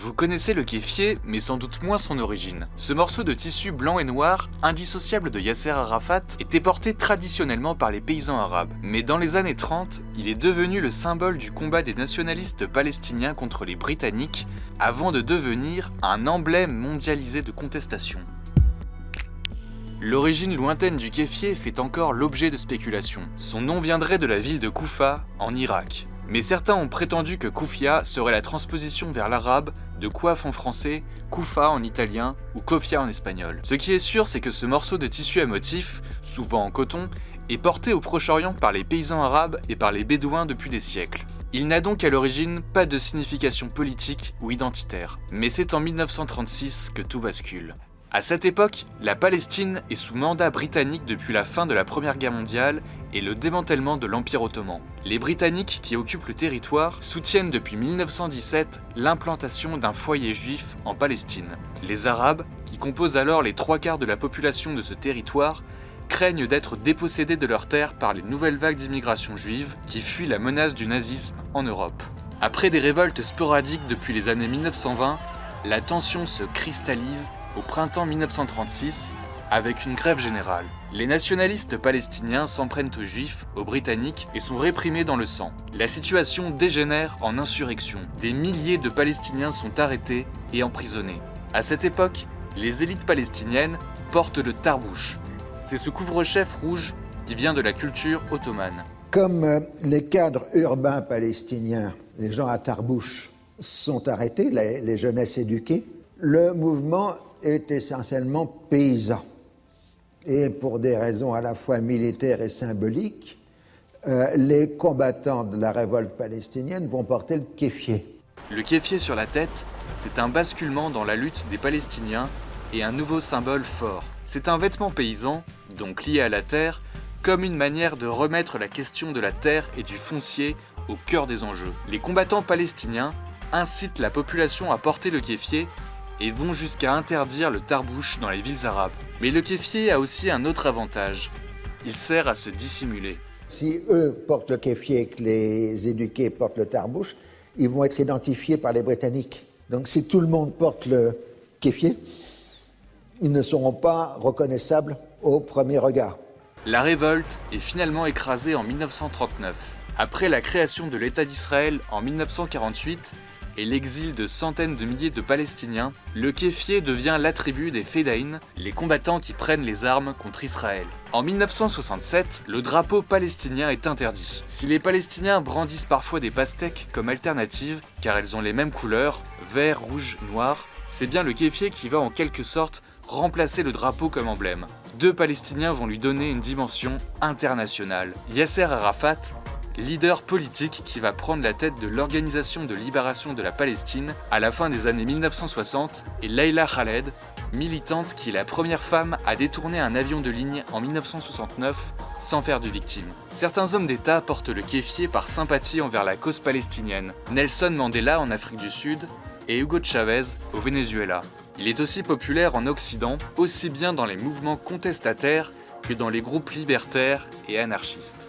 Vous connaissez le kéfier, mais sans doute moins son origine. Ce morceau de tissu blanc et noir, indissociable de Yasser Arafat, était porté traditionnellement par les paysans arabes. Mais dans les années 30, il est devenu le symbole du combat des nationalistes palestiniens contre les Britanniques, avant de devenir un emblème mondialisé de contestation. L'origine lointaine du kéfier fait encore l'objet de spéculations. Son nom viendrait de la ville de Koufa, en Irak. Mais certains ont prétendu que Koufia serait la transposition vers l'arabe de coiffe en français, Koufa en italien ou Kofia en espagnol. Ce qui est sûr, c'est que ce morceau de tissu à motifs, souvent en coton, est porté au Proche-Orient par les paysans arabes et par les bédouins depuis des siècles. Il n'a donc à l'origine pas de signification politique ou identitaire. Mais c'est en 1936 que tout bascule. À cette époque, la Palestine est sous mandat britannique depuis la fin de la Première Guerre mondiale et le démantèlement de l'Empire ottoman. Les Britanniques qui occupent le territoire soutiennent depuis 1917 l'implantation d'un foyer juif en Palestine. Les Arabes, qui composent alors les 3/4 de la population de ce territoire, craignent d'être dépossédés de leurs terres par les nouvelles vagues d'immigration juive qui fuient la menace du nazisme en Europe. Après des révoltes sporadiques depuis les années 1920, la tension se cristallise au printemps 1936, avec une grève générale. Les nationalistes palestiniens s'en prennent aux Juifs, aux Britanniques et sont réprimés dans le sang. La situation dégénère en insurrection. Des milliers de Palestiniens sont arrêtés et emprisonnés. À cette époque, les élites palestiniennes portent le tarbouch. C'est ce couvre-chef rouge qui vient de la culture ottomane. Comme les cadres urbains palestiniens, les gens à tarbouch, sont arrêtés, les jeunesses éduquées, le mouvement est essentiellement paysan. Et pour des raisons à la fois militaires et symboliques, les combattants de la révolte palestinienne vont porter le kéfier. Le kéfier sur la tête, c'est un basculement dans la lutte des Palestiniens et un nouveau symbole fort. C'est un vêtement paysan, donc lié à la terre, comme une manière de remettre la question de la terre et du foncier au cœur des enjeux. Les combattants palestiniens incitent la population à porter le kéfier et vont jusqu'à interdire le tarbouch dans les villes arabes. Mais le kéfier a aussi un autre avantage. Il sert à se dissimuler. Si eux portent le kéfier et que les éduqués portent le tarbouch, ils vont être identifiés par les Britanniques. Donc si tout le monde porte le kéfier, ils ne seront pas reconnaissables au premier regard. La révolte est finalement écrasée en 1939. Après la création de l'État d'Israël en 1948, et l'exil de centaines de milliers de Palestiniens, le kéfier devient l'attribut des Fedaïn, les combattants qui prennent les armes contre Israël. En 1967, le drapeau palestinien est interdit. Si les Palestiniens brandissent parfois des pastèques comme alternative, car elles ont les mêmes couleurs, vert, rouge, noir, c'est bien le kéfier qui va en quelque sorte remplacer le drapeau comme emblème. 2 Palestiniens vont lui donner une dimension internationale. Yasser Arafat, leader politique qui va prendre la tête de l'Organisation de libération de la Palestine à la fin des années 1960, et Leila Khaled, militante qui est la première femme à détourner un avion de ligne en 1969 sans faire de victimes. Certains hommes d'État portent le kéfier par sympathie envers la cause palestinienne. Nelson Mandela en Afrique du Sud et Hugo Chavez au Venezuela. Il est aussi populaire en Occident, aussi bien dans les mouvements contestataires que dans les groupes libertaires et anarchistes.